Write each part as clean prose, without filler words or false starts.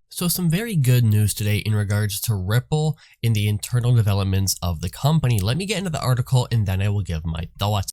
So some very good news today in regards to Ripple in the internal developments of the company. Let me get into the article and then I will give my thoughts.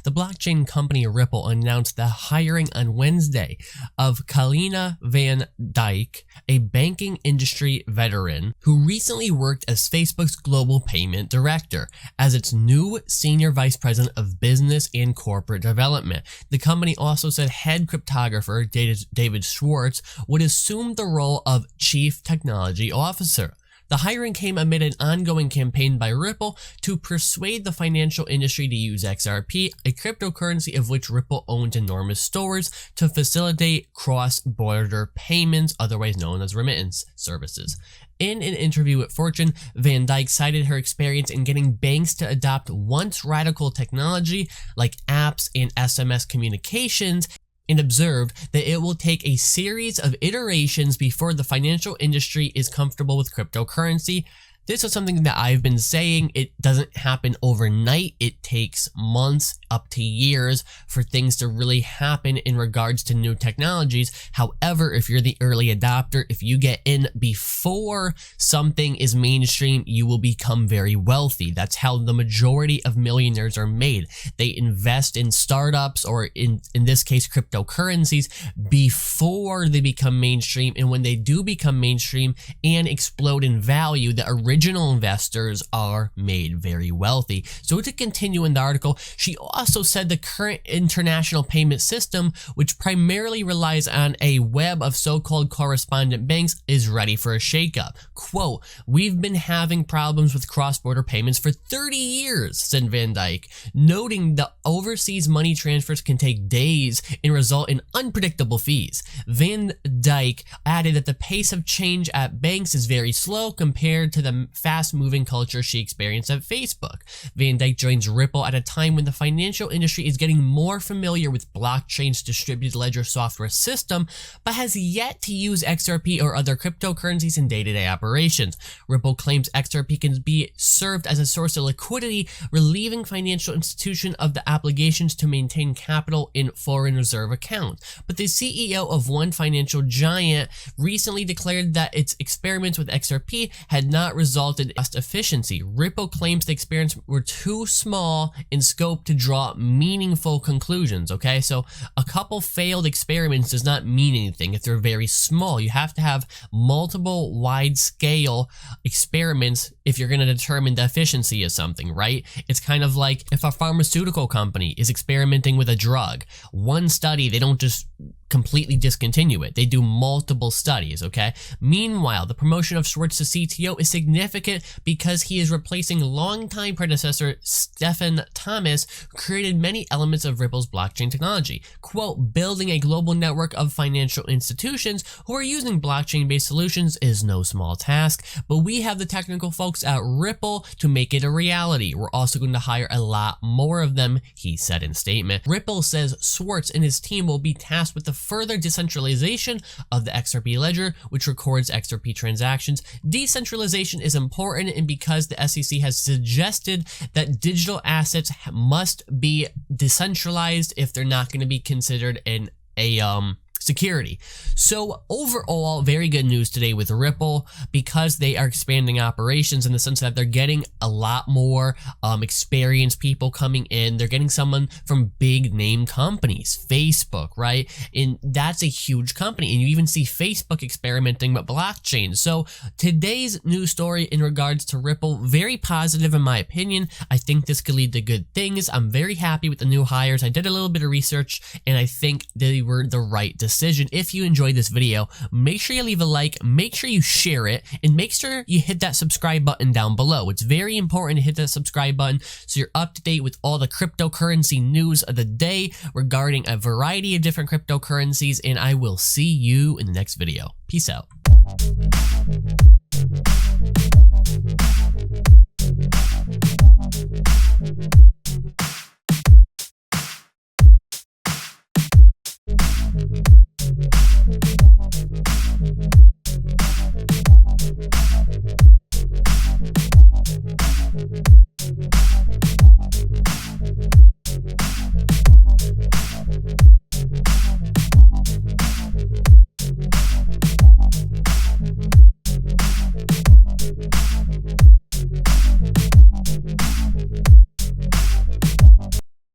The blockchain company Ripple announced the hiring on Wednesday of Kalina Van Dyke, a banking industry veteran who recently worked as Facebook's global payment director, as its new senior vice president of business and corporate development. The company also said head cryptographer David Schwartz would assume the role of chief technology officer. The hiring came amid an ongoing campaign by Ripple to persuade the financial industry to use XRP, a cryptocurrency of which Ripple owns enormous stores, to facilitate cross-border payments, otherwise known as remittance services. In an interview with Fortune, Van Dyke cited her experience in getting banks to adopt once radical technology like apps and SMS communications, and observed that it will take a series of iterations before the financial industry is comfortable with cryptocurrency. This is something that I've been saying. It doesn't happen overnight. It takes months up to years for things to really happen in regards to new technologies. However, if you're the early adopter, if you get in before something is mainstream, you will become very wealthy. That's how the majority of millionaires are made. They invest in startups, or in this case, cryptocurrencies, before they become mainstream. And when they do become mainstream and explode in value, the original investors are made very wealthy. So to continue in the article, she also said the current international payment system, which primarily relies on a web of so-called correspondent banks, is ready for a shakeup. Quote, "We've been having problems with cross-border payments for 30 years, said Van Dyke, noting that overseas money transfers can take days and result in unpredictable fees. Van Dyke added that the pace of change at banks is very slow compared to the fast-moving culture she experienced at Facebook. Van Dyke joins Ripple at a time when the financial industry is getting more familiar with blockchain's distributed ledger software system, but has yet to use XRP or other cryptocurrencies in day-to-day operations. Ripple claims XRP can be served as a source of liquidity, relieving financial institutions of the obligations to maintain capital in foreign reserve accounts. But the CEO of one financial giant recently declared that its experiments with XRP had not resulted in cost efficiency. Ripple claims the experiments were too small in scope to draw meaningful conclusions. Okay, so a couple failed experiments does not mean anything if they're very small. You have to have multiple wide-scale experiments if you're going to determine the efficiency of something, right? It's kind of like if a pharmaceutical company is experimenting with a drug, one study, they don't just completely discontinue it. They do multiple studies, okay? Meanwhile, the promotion of Schwartz to CTO is significant because he is replacing longtime predecessor Stephen Thomas, who created many elements of Ripple's blockchain technology. Quote, "Building a global network of financial institutions who are using blockchain-based solutions is no small task, but we have the technical folks at Ripple to make it a reality. We're also going to hire a lot more of them," he said in a statement. Ripple says Schwartz and his team will be tasked with the further decentralization of the XRP ledger, which records XRP transactions. Decentralization is important, and because the SEC has suggested that digital assets must be decentralized if they're not going to be considered in a security. So overall, very good news today with Ripple, because they are expanding operations in the sense that they're getting a lot more experienced people coming in. They're getting someone from big name companies, Facebook, right? And that's a huge company. And you even see Facebook experimenting with blockchain. So today's news story in regards to Ripple, very positive in my opinion. I think this could lead to good things. I'm very happy with the new hires. I did a little bit of research and I think they were the right decision. If you enjoyed this video, make sure you leave a like, make sure you share it, and make sure you hit that subscribe button down below. It's very important to hit that subscribe button so you're up to date with all the cryptocurrency news of the day regarding a variety of different cryptocurrencies, and I will see you in the next video. Peace out.